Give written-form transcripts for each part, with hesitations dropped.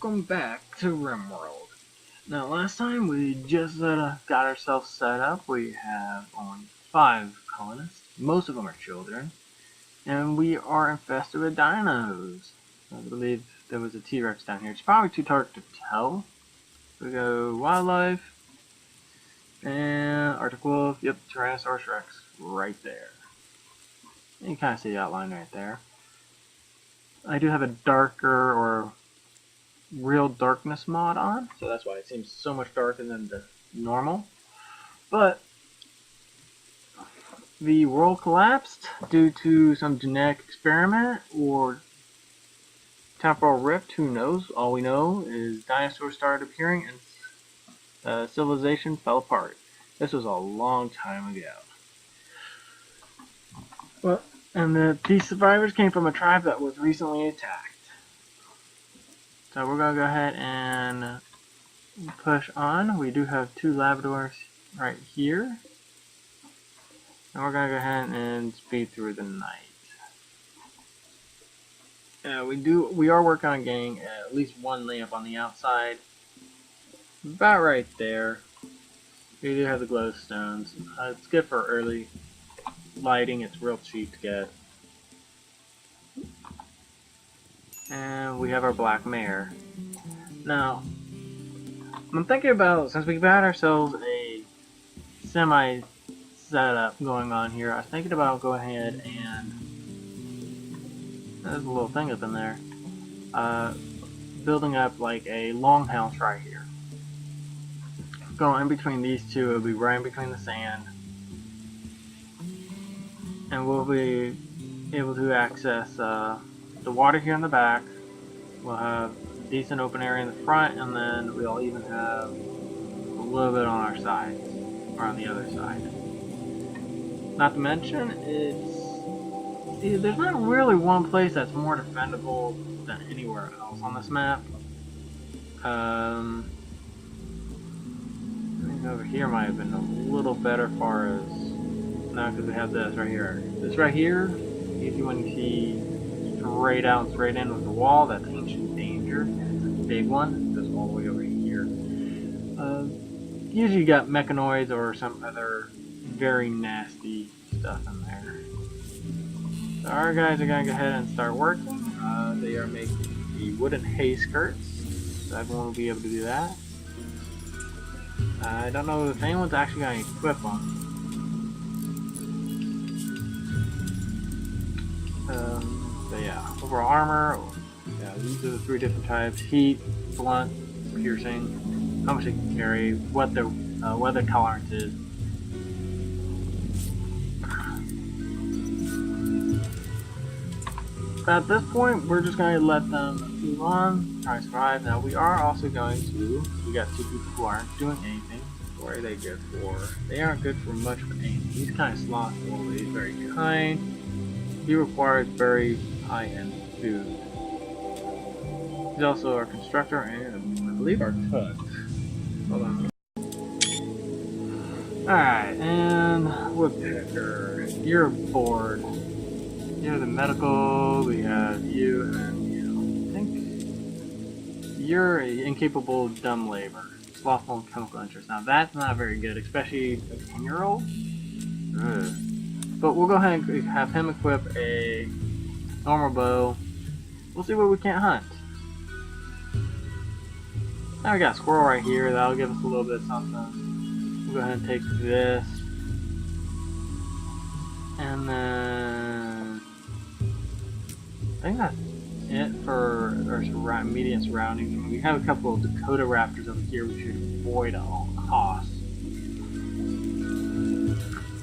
welcome back to Rimworld. Now, last time we just got ourselves set up. We have only 5 colonists. Most of them are children. And we are infested with dinos. I believe there was a T-Rex down here. It's probably too dark to tell. We go wildlife. And Arctic Wolf. Yep, Tyrannosaurus Rex right there. And you kind of see the outline right there. I do have a darker or real darkness mod on, so that's why it seems so much darker than the normal. But the world collapsed due to some genetic experiment or temporal rift, who knows. All we know is dinosaurs started appearing and civilization fell apart. This was a long time ago. Well, and these survivors came from a tribe that was recently attacked. So we're going to go ahead and push on. We do have 2 Labradors right here. And we're going to go ahead and speed through the night. We are working on getting at least 1 lamp on the outside. About right there. We do have the glowstones. It's good for early lighting. It's real cheap to get. And we have our black mare. Now, I'm thinking about, since we've got ourselves a semi setup going on here, I was thinking about going ahead and, there's a little thing up in there, building up like a longhouse right here. Going in between these two, it'll be right in between the sand. And we'll be able to access the water here in the back. We'll have a decent open area in the front, and then we'll even have a little bit on our sides, or on the other side. Not to mention, there's not really one place that's more defendable than anywhere else on this map. I think over here might have been a little better as far as, now because we have this right here. This right here, easy when you see straight out and straight in with the wall. That's ancient danger. It's a big one. It goes all the way over here. Usually you got mechanoids or some other very nasty stuff in there. So our guys are going to go ahead and start working. They are making the wooden hay skirts. So everyone will be able to do that. I don't know if anyone's actually going to equip them. So yeah, overall armor, yeah, these are the 3 different types: heat, blunt, piercing, how much they can carry, what their weather tolerance is. But at this point, we're just going to let them move on, try to survive. Now we are also going to, we got 2 people who aren't doing anything. What are they good for? They aren't good for much of anything. He's kind of slothful, but he's very kind. He requires very high-end food. He's also our constructor and I believe our cook. Hold on. Alright, and woodpecker. You're bored. You're the medical, we have you, and you. I think you're an incapable dumb labor. Slothful and chemical interest. Now that's not very good, especially a 10-year-old. But we'll go ahead and have him equip a normal bow. We'll see what we can't hunt. Now we got a squirrel right here. That'll give us a little bit of something. We'll go ahead and take this. And then I think that's it for our immediate surroundings. We have a couple of Dakota raptors over here we should avoid at all costs.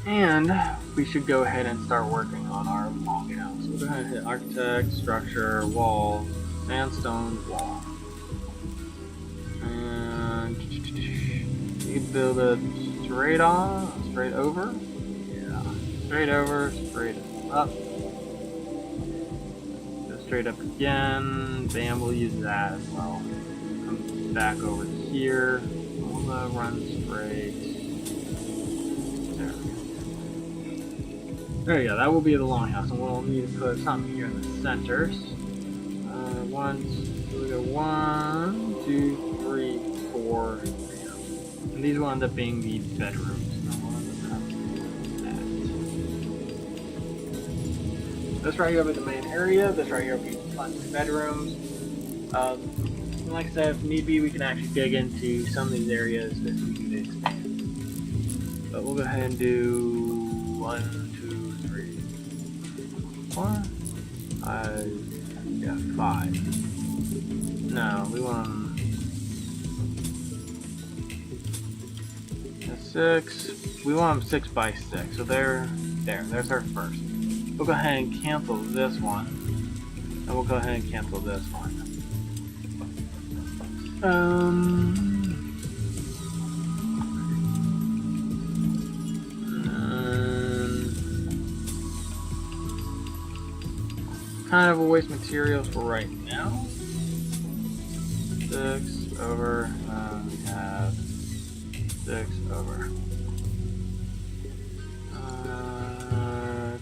And we should go ahead and start working on our longhouse. So we're going to hit architect, structure, wall, sandstone, wall. And you can build it straight on, straight over. Yeah, straight over, straight up. Go straight up again. Bam, we'll use that as well. Come back over here. We'll run straight. There we go, that will be the longhouse, and we'll need to put something here in the centers. Here we go, 1, these will end up being the bedrooms. This right here will be the main area. This right here will be the bedrooms. Like I said, if need be, we can actually dig into some of these areas if we need to expand. But we'll go ahead and do 1, 2, 3, 4, 5. Yeah, 5. No, we want 6. We want them 6 by 6. So there's our first. We'll go ahead and cancel this one, and we'll go ahead and cancel this one. Kind of a waste materials for right now. 6 over. We have 6 over.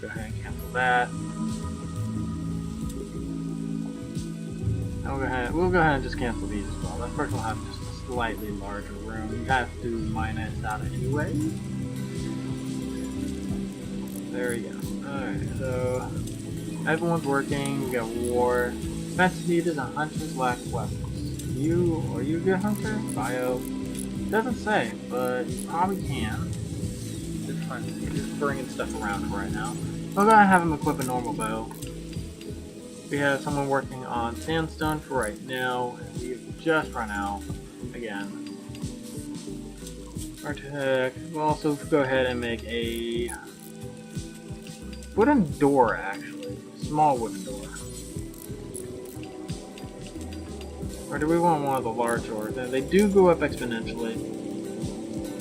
Go ahead and cancel that. And we'll go ahead and just cancel these as well. That first will have just a slightly larger room. You have to minus out anyway. There we go. Alright, so everyone's working. We got war. Defense needed, a hunter's lack weapons. Are you a good hunter? Bio. Doesn't say, but you probably can. Just bringing stuff around right now. We're gonna have him equip a normal bow. We have someone working on sandstone for right now, and we've just run out again. Architect. We'll also go ahead and make a wooden door, actually. Small wooden door. Or do we want one of the large doors? They do go up exponentially.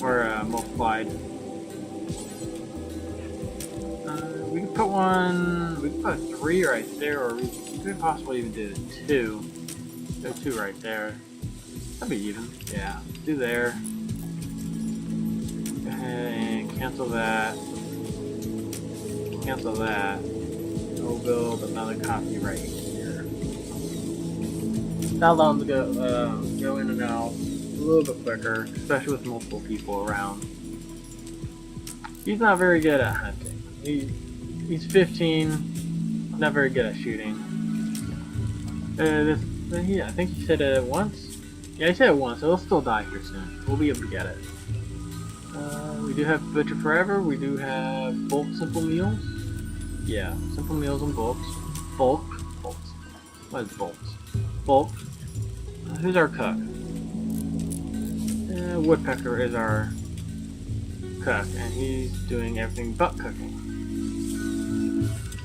Or multiplied. We could put one. We could put 3 right there, or we could possibly even do 2. Go 2 right there. That'd be even. Yeah. Do there. Go ahead and cancel that. Cancel that. We'll build another copy right here. That'll allow them to go in and out a little bit quicker, especially with multiple people around. He's not very good at hunting. He's 15, not very good at shooting. I think he said it once. Yeah, he said it once, so he'll still die here soon. We'll be able to get it. We do have Butcher Forever. We do have bulk simple meals. Yeah, simple meals and bulks. Bolts. What is bolts? Bulk. Who's our cook? Woodpecker is our cook, and he's doing everything but cooking.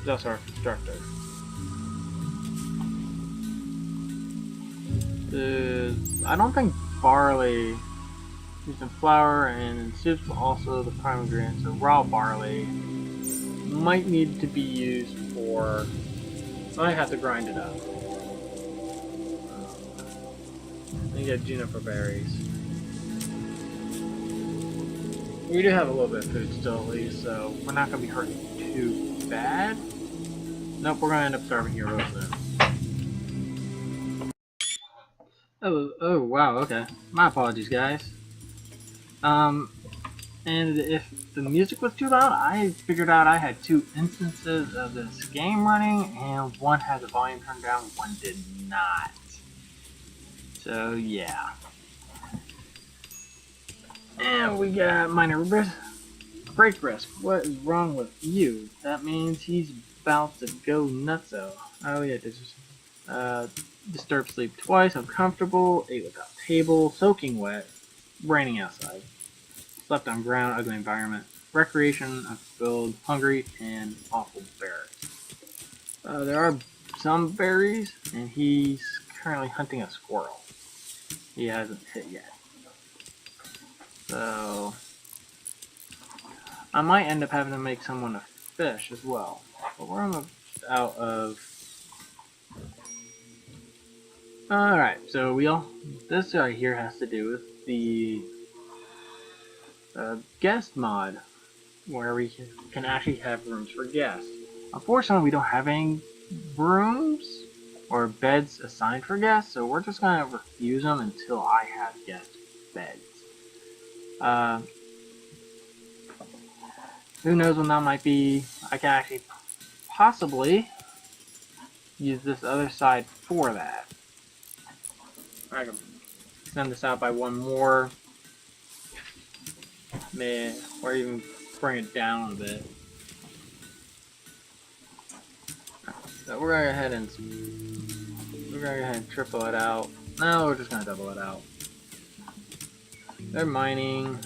That's our constructor. I don't think barley used in flour and in soups, but also the prime ingredient. So raw barley might need to be used for. So I have to grind it up. You get juniper berries. We do have a little bit of food still, at least, so we're not going to be hurt too bad. Nope, we're going to end up starving here real soon. Oh, wow, okay. My apologies, guys. And if the music was too loud, I figured out I had 2 instances of this game running, and one had the volume turned down, one did not. So, yeah. And we got minor risk. Break risk. What is wrong with you? That means he's about to go nutso. Oh yeah, disturbed sleep twice, uncomfortable, ate without table, soaking wet, raining outside, slept on ground, ugly environment, recreation, unfulfilled, hungry, and awful berries. There are some berries, and he's currently hunting a squirrel. He hasn't hit yet. So I might end up having to make someone a fish as well. But we're almost out of. Alright, so this right here has to do with the guest mod, where we can actually have rooms for guests. Unfortunately, we don't have any rooms or beds assigned for guests, so we're just going to refuse them until I have guest beds. Uh, who knows when that might be? I can actually possibly use this other side for that. I can extend this out by one more, or even bring it down a bit. So we're gonna go ahead and triple it out. No, we're just gonna double it out. They're mining.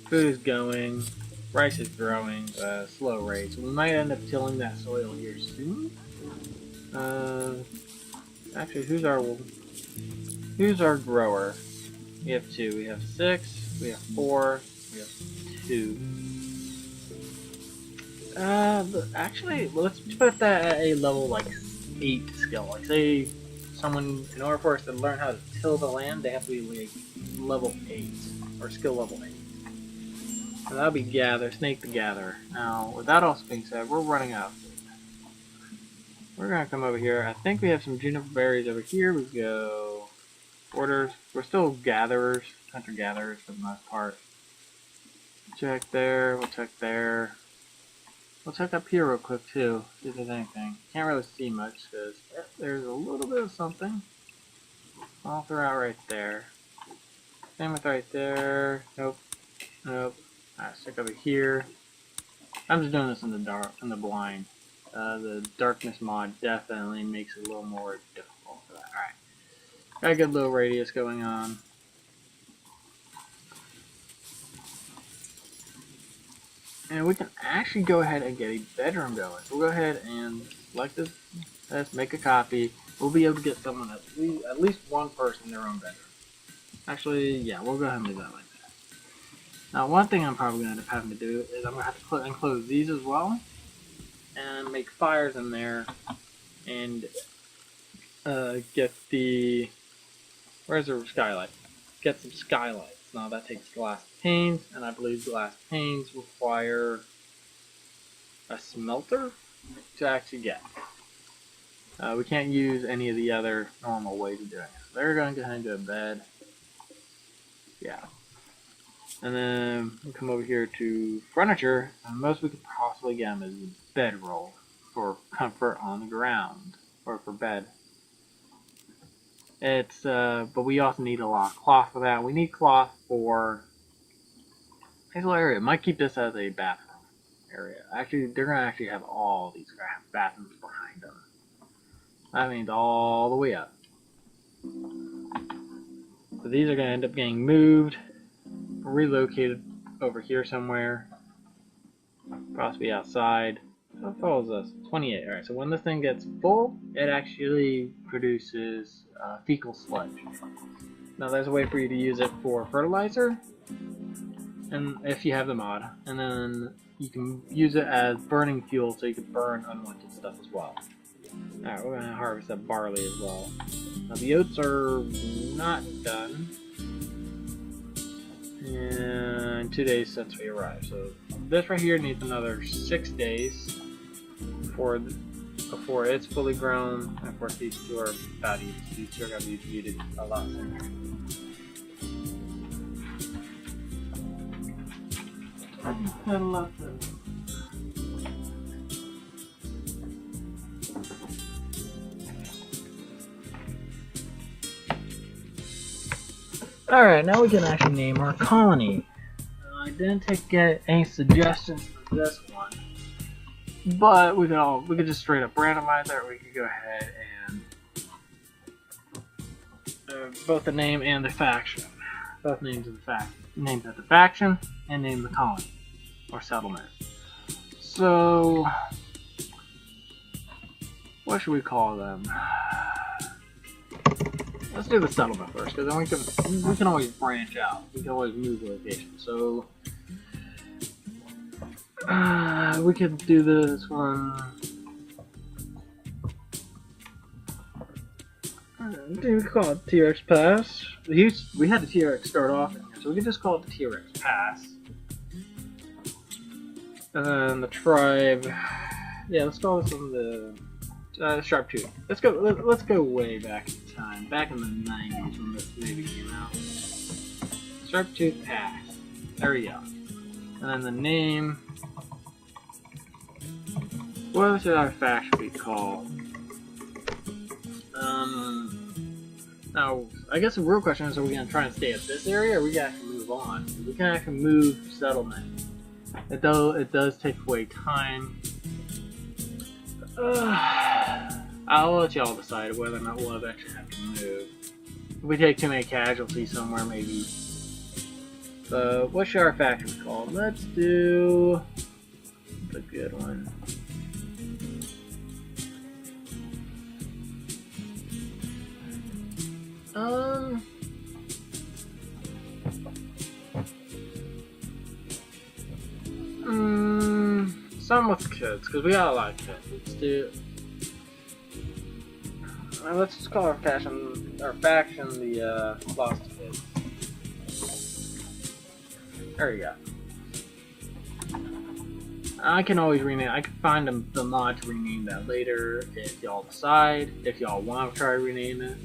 Food is going. Rice is growing at a slow rate, so we might end up tilling that soil here soon. Actually, who's our grower? We have 2. We have 6. We have 4. We have 2. Actually, let's put that at a level like 8 skill. Like, say someone, in order for us to learn how to till the land, they have to be like level 8 or skill level 8. So that'll be Snake the Gatherer. Now, with that also being said, we're running out of food. We're gonna come over here. I think we have some juniper berries over here. We go orders. We're still gatherers, hunter-gatherers for the most part. Check there. We'll check there. We'll check up here real quick too, see if there's anything. Can't really see much because there's a little bit of something all throughout right there. Same with right there. Nope. Nope. Alright, let's check over here. I'm just doing this in the dark, in the blind. The darkness mod definitely makes it a little more difficult for that. Alright. Got a good little radius going on. And we can actually go ahead and get a bedroom going. So we'll go ahead and select this, let's make a copy. We'll be able to get someone at least one person in their own bedroom. Actually, yeah, we'll go ahead and leave that like that. Now, one thing I'm probably going to end up having to do is I'm going to have to enclose these as well. And make fires in there. And get the... Where's the skylight? Get some skylights. Now that takes glass panes, and I believe glass panes require a smelter to actually get. We can't use any of the other normal ways of doing it. So they're going to go ahead and go to bed. Yeah. And then we come over here to furniture, and most we could possibly get them is a bedroll for comfort on the ground, or for bed. It's but we also need a lot of cloth for that. We need cloth for this little area. Might keep this as a bathroom area. Actually, they're gonna actually have all these bathrooms behind them. That means all the way up. So these are gonna end up getting moved, relocated over here somewhere, possibly outside. How full is this? 28. Alright, so when this thing gets full, it actually produces fecal sludge. Now there's a way for you to use it for fertilizer, and if you have the mod, and then you can use it as burning fuel so you can burn unwanted stuff as well. Alright, we're going to harvest that barley as well. Now the oats are not done. And 2 days since we arrived, so this right here needs another 6 days before it's fully grown, and of course these two are about eaten. These two are going to be treated a lot sooner. I love them. Alright, now we can actually name our colony. I didn't get any suggestions for this one, but we could just straight up randomize it, or we could go ahead and both the name and the faction. Both names of the faction and name the colony or settlement. So what should we call them? Let's do the settlement first, because then we can always branch out. We can always move locations. So we could do this one. We could call it T-Rex Pass. We had the T-Rex start off in here, so we could just call it the T-Rex Pass. And then the tribe. Yeah, let's call this one the Sharp Tooth. Let's go way back in time, back in the 90s when this movie came out. Sharp Tooth Pass. There we go. And then the name. What should our faction be called? Now, I guess the real question is, are we going to try and stay at this area, or are we going to actually move on? We can actually move settlement. It does take away time. I'll let y'all decide whether or not we'll eventually have to move. If we take too many casualties somewhere, maybe. But what should our faction be called? Let's do... What's a good one? Some with kids, because we got a lot of kids. Let's do... let's just call our faction the Lost Kids. There we go. I can always rename. I can find the mod to rename that later if y'all decide. If y'all want to try to rename it.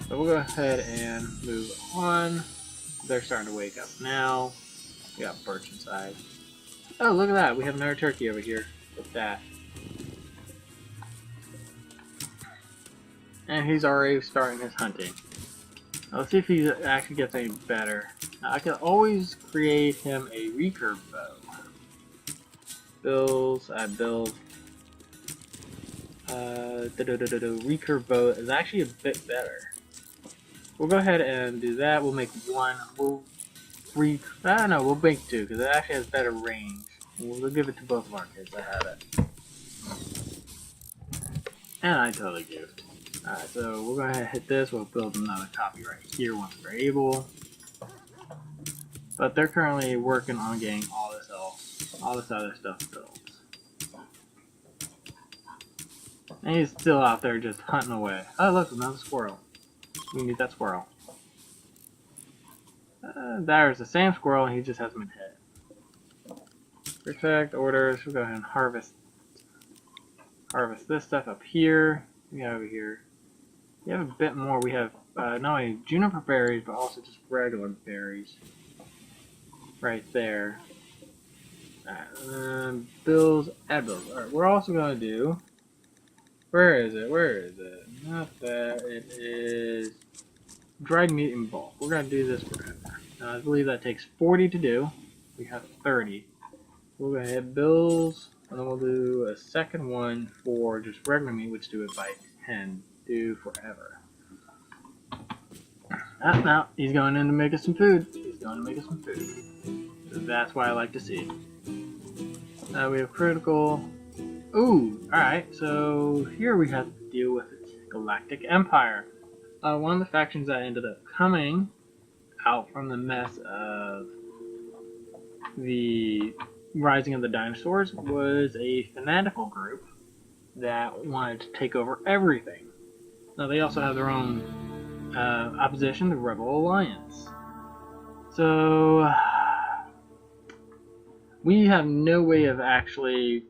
So we'll go ahead and move on. They're starting to wake up now. We got Birch inside. Oh, look at that. We have another turkey over here with that. And he's already starting his hunting. Now, let's see if he actually gets any better. Now, I can always create him a recurve bow. Build. Recurve bow is actually a bit better. We'll go ahead and do that. We'll make one. We'll make two because it actually has better range. We'll give it to both of our kids that have it. And I totally goofed. Alright, so we'll go ahead and hit this. We'll build another copy right here once we're able. But they're currently working on getting all this other stuff built. And he's still out there just hunting away. Oh, look, another squirrel. We need that squirrel. There's the same squirrel, and he just hasn't been hit. Perfect. Orders. We'll go ahead and harvest this stuff up here. We got over here. We have a bit more. We have not only juniper berries, but also just regular berries. Right there. Alright, bills, add bills. Alright, we're also going to do... Where is it? Not that. It is dried meat in bulk. We're going to do this forever. Now, I believe that takes 40 to do. We have 30. We'll go ahead and bills, and then we'll do a second one for just regular meat, which do it by 10. Do forever. Now, he's going in to make us some food. So that's what I like to see. Now we have critical. Ooh, alright, so here we have to deal with the Galactic Empire. One of the factions that ended up coming out from the mess of the Rising of the Dinosaurs was a fanatical group that wanted to take over everything. Now they also have their own opposition, the Rebel Alliance. So we have no way of actually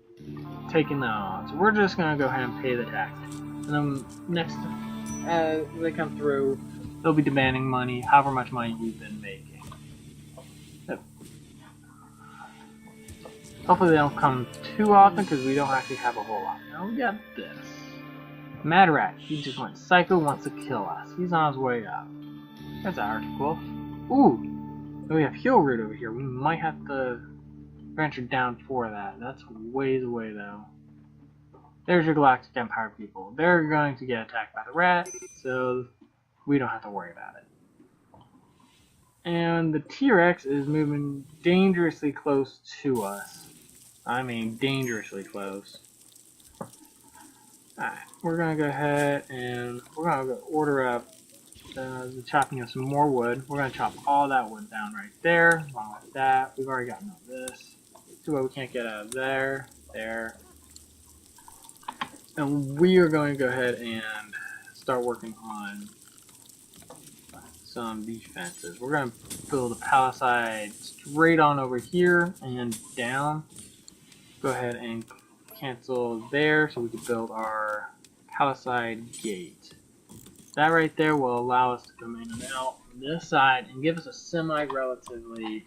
taking that on. So we're just going to go ahead and pay the tax. And then next, as they come through, they'll be demanding money, however much money we've been making. Yep. Hopefully they don't come too often because we don't actually have a whole lot. Now we got this. Mad Rat, he just went psycho, wants to kill us. He's on his way up. There's our Arctic Wolf. Ooh! And we have Heel Root over here. We might have to venture down for that. That's ways away though. There's your Galactic Empire people. They're going to get attacked by the rat, so we don't have to worry about it. And the T-Rex is moving dangerously close to us. I mean, dangerously close. Alright, we're going to go ahead and we're going to order up the chopping of some more wood. We're going to chop all that wood down right there, along with that. We've already gotten all this. See what we can't get out of there, there. And we are going to go ahead and start working on some defenses. We're going to build a palisade straight on over here and down. Go ahead and cancel there so we can build our palisade gate. that right there will allow us to come in and out from this side and give us a semi-relatively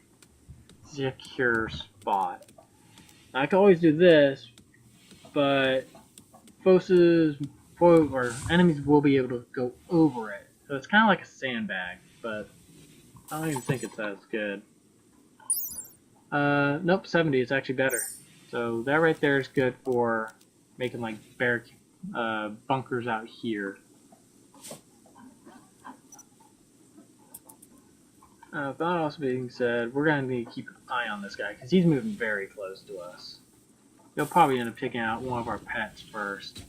secure spot. I can always do this, but or enemies will be able to go over it. So it's kind of like a sandbag, but I don't even think it's as good. Nope, 70 is actually better. So that right there is good for making like bunkers out here. That also being said, we're going to need to keep an eye on this guy because he's moving very close to us. He'll probably end up taking out one of our pets first.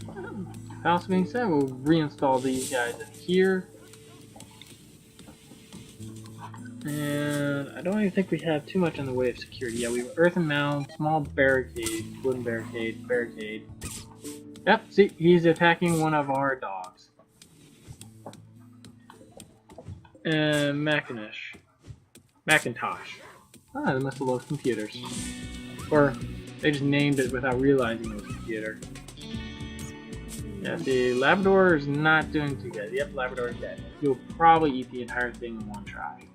That also being said, we'll reinstall these guys in here. And I don't even think we have too much in the way of security. Yeah, we have earthen mound, small barricade, wooden barricade, barricade. Yep, see, he's attacking one of our dogs. And Macintosh. Ah, they must have loved computers. Or they just named it without realizing it was a computer. Yeah, see, Labrador is not doing too good. Yep, Labrador is dead. He'll probably eat the entire thing in one try.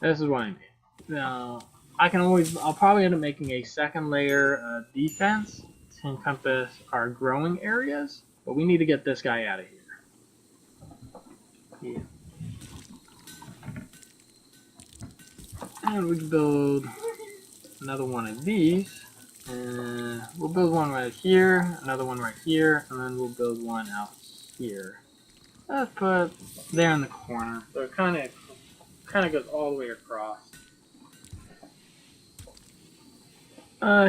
This is what I mean. Now, I'll probably end up making a second layer of defense to encompass our growing areas, but we need to get this guy out of here. Yeah. And we can build another one of these. And we'll build one right here, another one right here, and then we'll build one out here. Let's put there in the corner. So it kind of goes all the way across.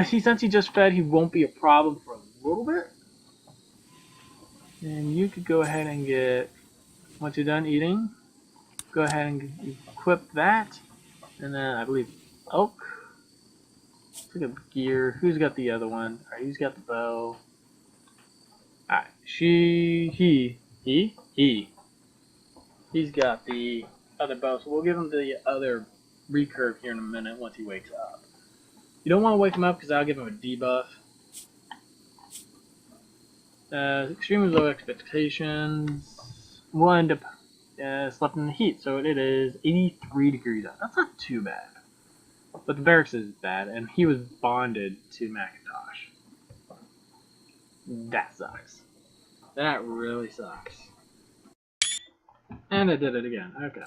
See, since he just fed, he won't be a problem for a little bit. And you could go ahead and get, once you're done eating, go ahead and equip that. And then I believe Oak. Look at the gear. Who's got the other one? Alright, he's got the bow. Alright, he's got the other bow, so we'll give him the other recurve here in a minute once he wakes up. You don't want to wake him up because I'll give him a debuff. Extremely low expectations. We'll end up slept in the heat, so it is 83 degrees out. That's not too bad. But the barracks is bad, and he was bonded to Macintosh. That sucks. That really sucks. And I did it again. Okay.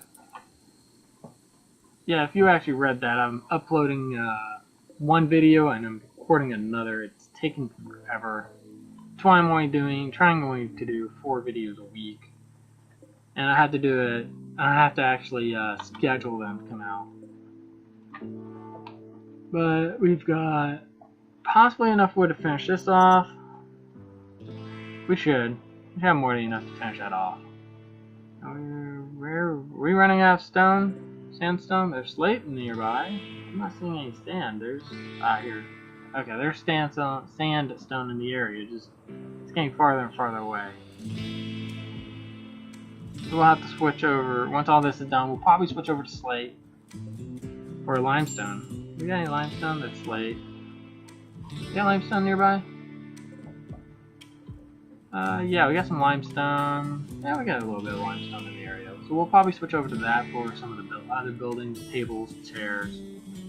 Yeah, if you actually read that, I'm uploading one video and I'm recording another. It's taking forever. That's why I'm trying to do 4 videos a week. And I have to do it. I have to actually schedule them to come out. But we've got possibly enough wood to finish this off. We should. We have more than enough to finish that off. Are we running out of stone? Sandstone? There's slate nearby. I'm not seeing any sand. There's here. Okay, there's sandstone in the area. Just it's getting farther and farther away. So we'll have to switch over. Once all this is done, we'll probably switch over to slate or limestone. We got any limestone? That's slate. You got limestone nearby? Yeah, we got some limestone. Yeah, we got a little bit of limestone in the area. So we'll probably switch over to that for some of the other buildings, tables, chairs.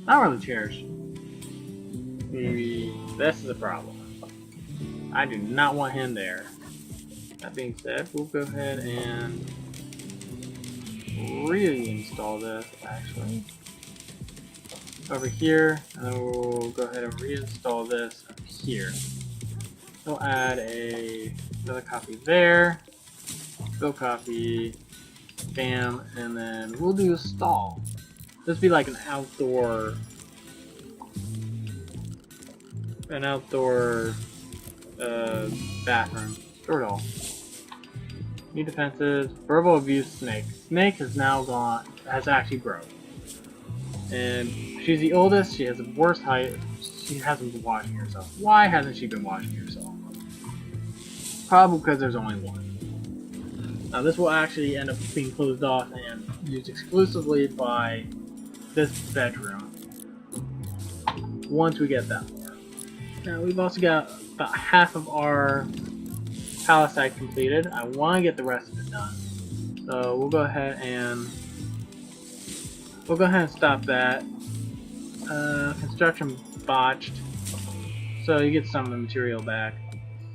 Not really chairs. Maybe this is a problem. I do not want him there. That being said, we'll go ahead and reinstall this actually over here, and then we'll go ahead and reinstall this up here. We'll add another copy there, go copy, bam, and then we'll do a stall. This will be like an outdoor bathroom. Store it all. New defenses, verbal abuse, snake. Snake has actually grown. And she's the oldest, she has the worst height, she hasn't been washing herself. Why hasn't she been washing herself? Probably because there's only one. Now this will actually end up being closed off and used exclusively by this bedroom. Once we get that one. Now we've also got about half of our palisade completed. I want to get the rest of it done. So we'll go ahead and stop that. Construction botched. So you get some of the material back.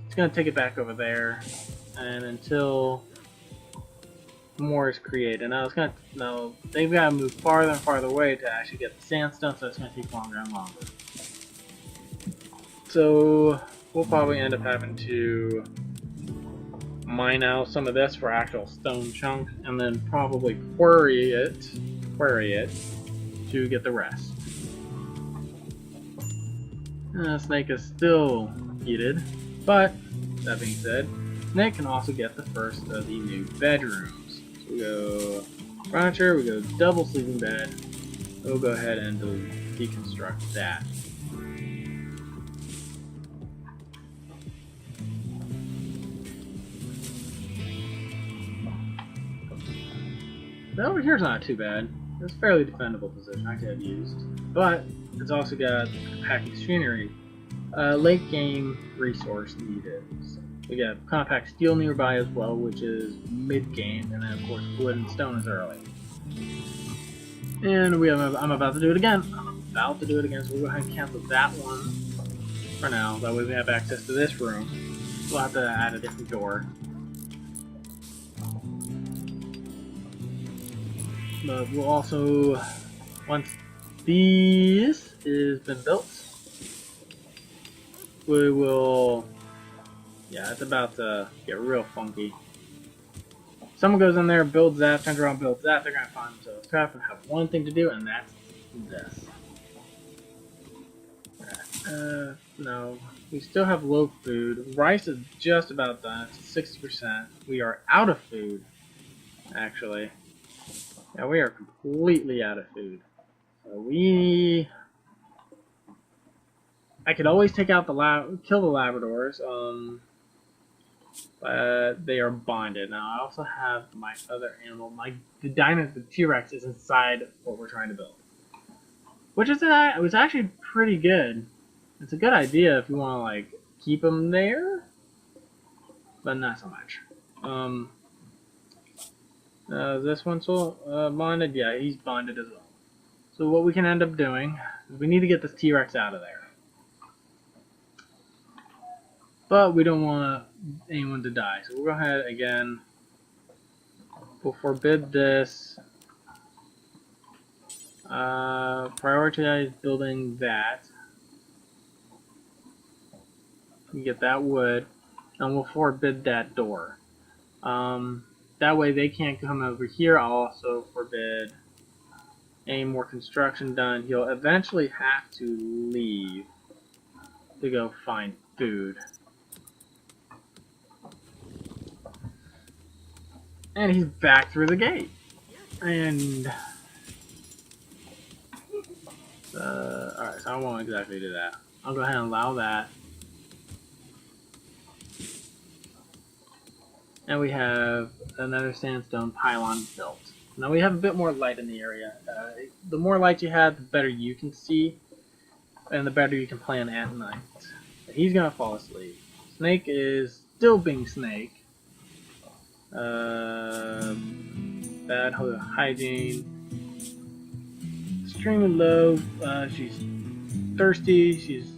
It's gonna take it back over there, and until more is created. Now they've got to move farther and farther away to actually get the sandstone, so it's gonna take longer and longer. So we'll probably end up having to mine out some of this for actual stone chunks, and then probably quarry it to get the rest. Snake is still heated, but that being said, Snake can also get the first of the new bedrooms. So we go furniture, we go double sleeping bed. We'll go ahead and deconstruct that. But over here's not too bad. It's a fairly defendable position I could have used, but it's also got compact machinery, late game resource needed. So we got compact steel nearby as well, which is mid game, and then of course wood and stone is early. And I'm about to do it again. So we'll go ahead and cancel that one for now. That way we have access to this room. We'll have to add a different door. But we'll also, once this has been built, we will, yeah, it's about to get real funky. Someone goes in there, builds that, turns around, builds that, they're going to find themselves trapped and have one thing to do, and that's this. No, we still have low food. Rice is just about done, it's 60%. We are out of food, actually. Yeah, we are completely out of food. So I could always take out kill the Labradors, but they are bonded. Now I also have my other animal, the T-Rex is inside what we're trying to build. Which is, it was actually pretty good. It's a good idea if you want to, like, keep him there, but not so much. This one's bonded? Yeah, he's bonded as well. So what we can end up doing is we need to get this T-Rex out of there. But we don't want anyone to die. So we'll go ahead again. We'll forbid this. Prioritize building that. You get that wood. And we'll forbid that door. That way they can't come over here. I'll also forbid any more construction done. He'll eventually have to leave to go find food. And he's back through the gate. And alright, so I won't exactly do that. I'll go ahead and allow that. And we have another sandstone pylon built. Now we have a bit more light in the area. The more light you have, the better you can see, and the better you can plan at night. He's gonna fall asleep. Snake is still being Snake. Bad hygiene. Extremely low. She's thirsty. She's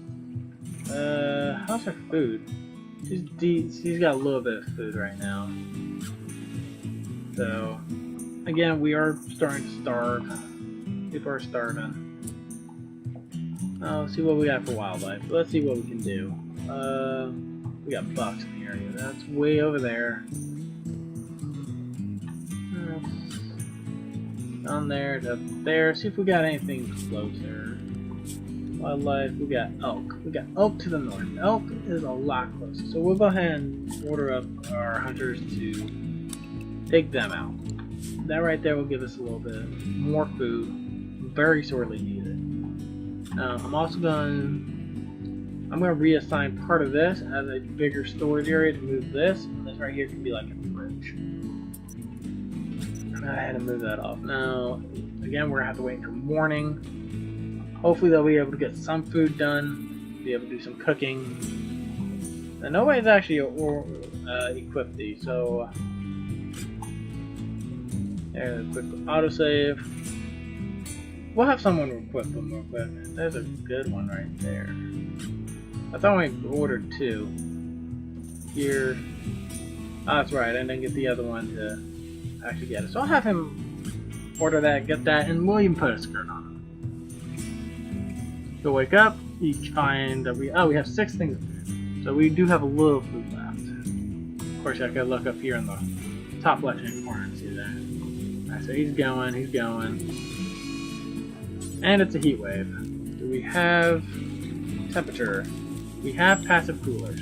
how's her food? She's got a little bit of food right now. So again, we are starting to starve. People are starving. Let's see what we got for wildlife. Let's see what we can do. We got bucks in the area. That's way over there. Down there to there. See if we got anything closer. Wildlife. We got elk. We got elk to the north. Elk is a lot closer. So we'll go ahead and order up our hunters to take them out. That right there will give us a little bit more food. Very sorely needed. I'm also going to reassign part of this as a bigger storage area to move this. And this right here can be like a fridge. I had to move that off. Now, again, we're going to have to wait until morning. Hopefully they'll be able to get some food done. be able to do some cooking. And nobody's actually equipped these, so there's a quick autosave. We'll have someone equip them real quick. There's a good one right there. I thought we ordered 2. Here. Oh, that's right, I didn't get the other one to actually get it. So I'll have him order that, get that, and we'll even put a skirt on him. Go wake up, you find that we have 6 things. So we do have a little food left. Of course, I could look up here in the top left-hand corner and see that. Alright, so he's going. And it's a heat wave. Do we have temperature? We have passive coolers.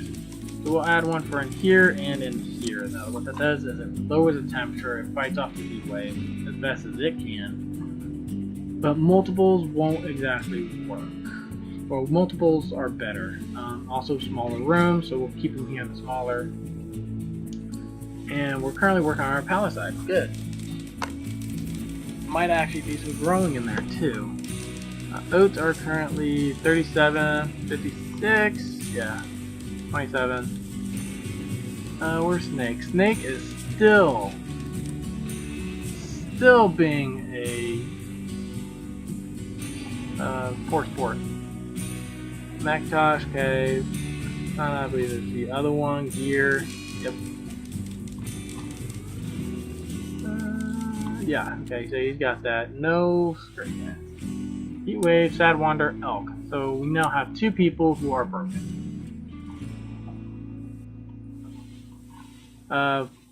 So we'll add one for in here and in here. Though what that does is it lowers the temperature, it fights off the heat wave as best as it can. But multiples won't exactly work. Well, multiples are better. Also smaller rooms, so we'll keep them here in the smaller. And we're currently working on our palisade. Good. Might actually be some growing in there too. Oats are currently 37, 56, yeah, 27. Where's Snake? Snake is still being a poor sport. Macintosh, okay. I believe it's the other one. Gear, yep. Yeah, okay, so he's got that. No straight yet. Heatwave, Sad Wander, Elk. So we now have 2 people who are broken.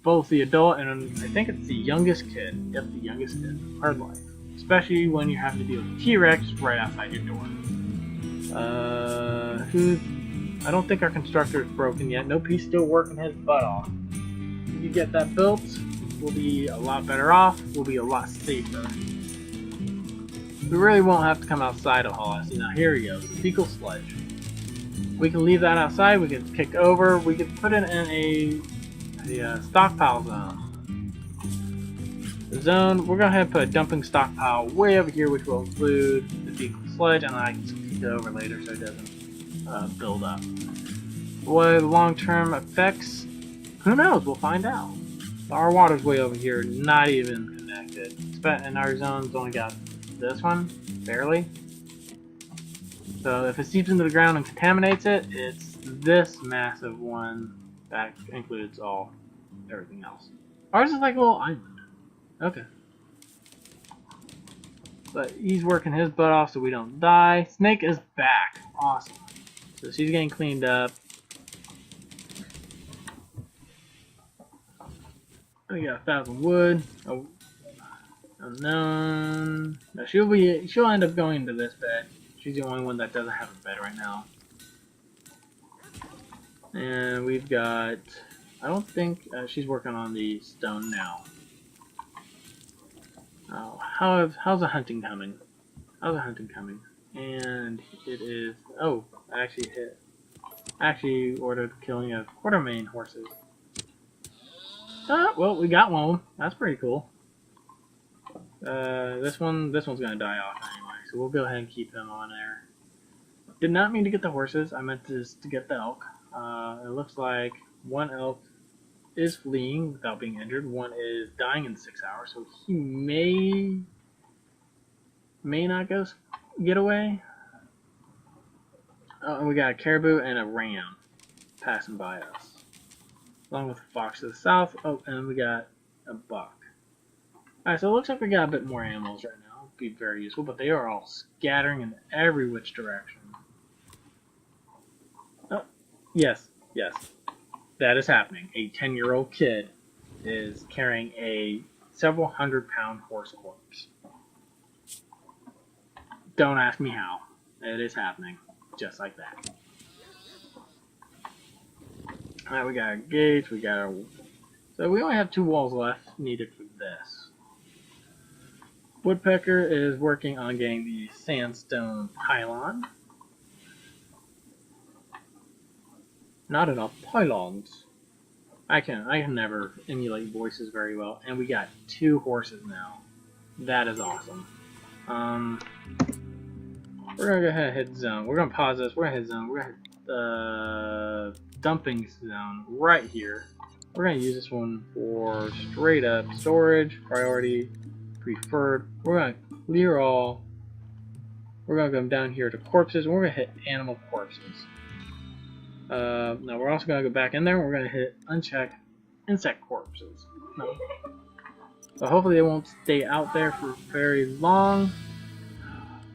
Both the adult and I think it's the youngest kid. Yep, the youngest kid. Hard life. Especially when you have to deal with T-Rex right outside your door. I don't think our constructor is broken yet. Nope, he's still working his butt off. If you get that built, we'll be a lot better off. We'll be a lot safer. We really won't have to come outside to haul. See, now here we go. The fecal sludge. We can leave that outside. We can kick over. We can put it in a stockpile zone. The zone, we're going to put a dumping stockpile way over here, which will include the fecal sludge, and I can kick it over later so it doesn't build up. What are the long-term effects? Who knows? We'll find out. Our water's way over here, not even connected. And our zone's only got this one, barely. So if it seeps into the ground and contaminates it, it's this massive one that includes everything else. Ours is like a little island. Okay. But he's working his butt off so we don't die. Snake is back. Awesome. So she's getting cleaned up. We got 1,000 wood. Oh, unknown. No, she'll end up going into this bed. She's the only one that doesn't have a bed right now. And we've got. I don't think she's working on the stone now. Oh, how's the hunting coming? How's the hunting coming? And it is. Oh, I actually ordered killing of Quartermain horses. Well, we got one. That's pretty cool. This one's gonna die off anyway, so we'll go ahead and keep him on there. Did not mean to get the horses. I meant to get the elk. It looks like one elk is fleeing without being injured. One is dying in 6 hours, so he may not get away. And we got a caribou and a ram passing by us, along with a fox to the south. Oh, and we got a buck. Alright, so it looks like we got a bit more animals right now. It'd be very useful, but they are all scattering in every which direction. Oh, yes. That is happening. A 10-year-old kid is carrying a several 100-pound horse corpse. Don't ask me how. It is happening. Just like that. Alright, we got our gates, so we only have 2 walls left needed for this. Woodpecker is working on getting the sandstone pylon. Not enough pylons. I can never emulate voices very well, and we got 2 horses now. That is awesome. We're gonna go ahead and hit zone. We're gonna pause this. We're gonna hit zone. We're gonna hit dumping zone right here. We're gonna use this one for straight up storage, priority, preferred. We're gonna clear all. We're gonna come down here to corpses. And we're gonna hit animal corpses. No, we're also gonna go back in there. And we're gonna hit uncheck insect corpses. No. So hopefully they won't stay out there for very long.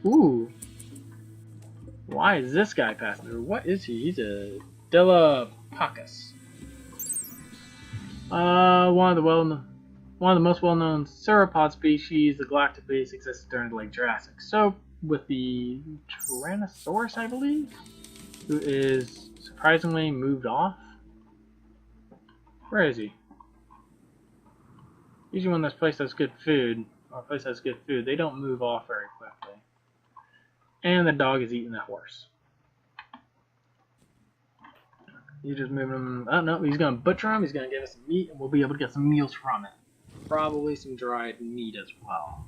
Ooh. Why is this guy passing through? What is he? He's a Dilophosaurus. One of the most well-known sauropod species. The galactic base existed during the late Jurassic. So, with the Tyrannosaurus, I believe, who is surprisingly moved off. Where is he? Usually when this place has good food, or a place has good food, they don't move off very quickly. And the dog is eating the horse. He's just moving him. Oh no, he's gonna butcher him. He's gonna give us some meat, and we'll be able to get some meals from it. Probably some dried meat as well.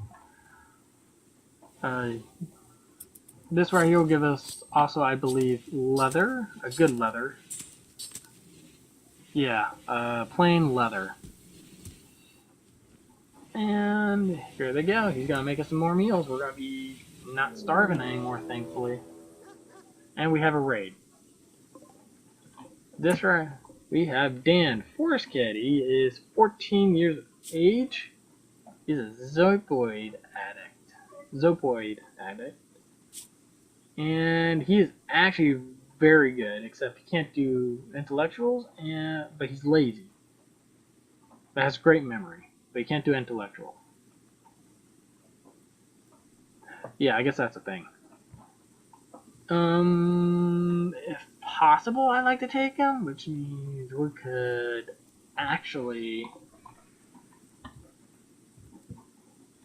This right here will give us also, I believe, leather. A good leather. Yeah, plain leather. And here they go. He's gonna make us some more meals. We're gonna be not starving anymore, thankfully. And we have a raid. This right, we have Dan, Forest Kid. He is 14 years of age. He's a zoopoid addict. And he is actually very good, except he can't do intellectuals, but he's lazy. But has great memory, but he can't do intellectual. Yeah, I guess that's a thing. If possible, I'd like to take him, which means we could actually...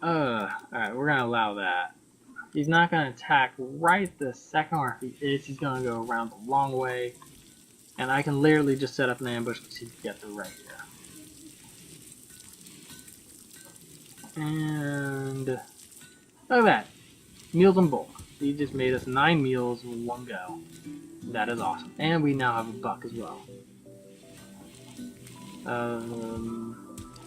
alright, we're gonna allow that. He's not gonna attack right this second, or if he is, he's gonna go around the long way. And I can literally just set up an ambush to get through right here. And... look at that. Meals in bulk. He just made us 9 meals in one go. That is awesome. And we now have a buck as well.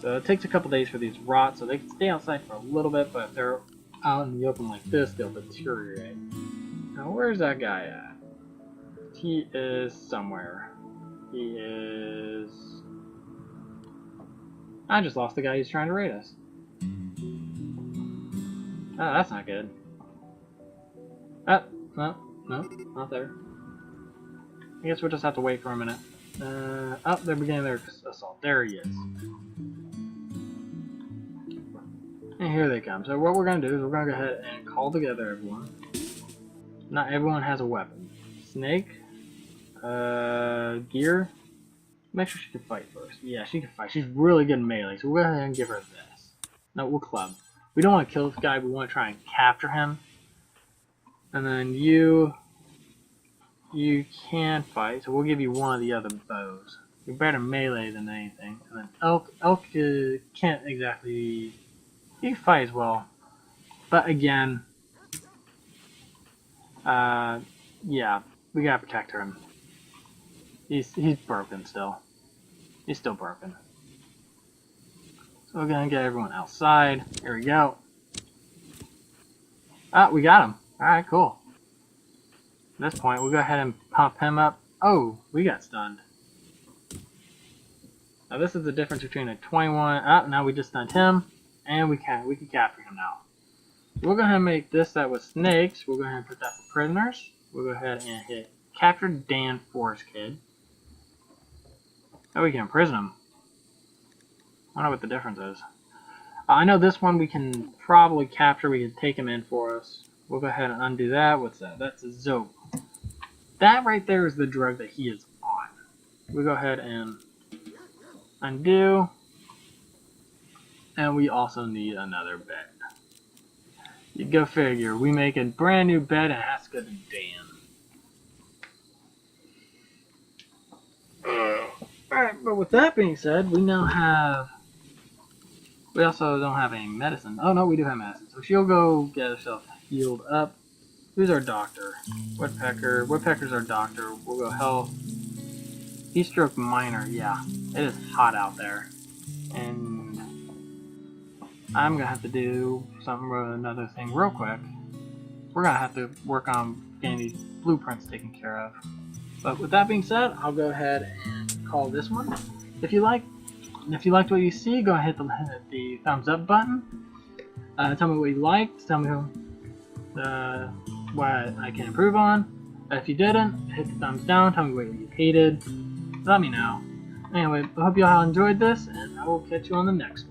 So it takes a couple days for these rot, so they can stay outside for a little bit, but if they're out in the open like this, they'll deteriorate. Now, where's that guy at? He is somewhere. He is... I just lost the guy who's trying to raid us. Oh, that's not good. Oh, no, not there. I guess we'll just have to wait for a minute. Oh, they're beginning their assault. There he is. And here they come. So what we're going to do is we're going to go ahead and call together everyone. Not everyone has a weapon. Snake. Gear. Make sure she can fight first. Yeah, she can fight. She's really good in melee, so we'll go ahead and give her this. No, we'll club. We don't want to kill this guy, we want to try and capture him. And then you can fight, so we'll give you one of the other bows. You're better melee than anything. And then Elk can't exactly... he can fight as well. But again... yeah, we gotta protect him. He's broken still. He's still broken. So we're gonna get everyone outside. Here we go. Ah, we got him. Alright, cool. At this point, we'll go ahead and pump him up. Oh, we got stunned. Now this is the difference between a 21... ah, now we just stunned him. And we can capture him now. We'll go ahead and make this that with snakes. We'll go ahead and put that for prisoners. We'll go ahead and hit capture Dan Forest Kid. Now we can imprison him. I don't know what the difference is. I know this one we can probably capture. We can take him in for us. We'll go ahead and undo that. What's that? That's a Zope. That right there is the drug that he is on. We'll go ahead and undo. And we also need another bed. You go figure. We make a brand new bed and it has to go to Dan. Alright, but with that being said, we now have... we also don't have any medicine. Oh no, we do have medicine. So she'll go get herself healed up. Who's our doctor? Woodpecker. Woodpecker's our doctor. We'll go health. Heat stroke minor. Yeah, it is hot out there. And I'm gonna have to do something with another thing real quick. We're gonna have to work on getting these blueprints taken care of. But with that being said, I'll go ahead and call this one. If you liked what you see, go ahead and hit the thumbs up button. Tell me what you liked. Tell me what I can improve on. If you didn't, hit the thumbs down. Tell me what you hated. Let me know. Anyway, I hope you all enjoyed this, and I will catch you on the next one.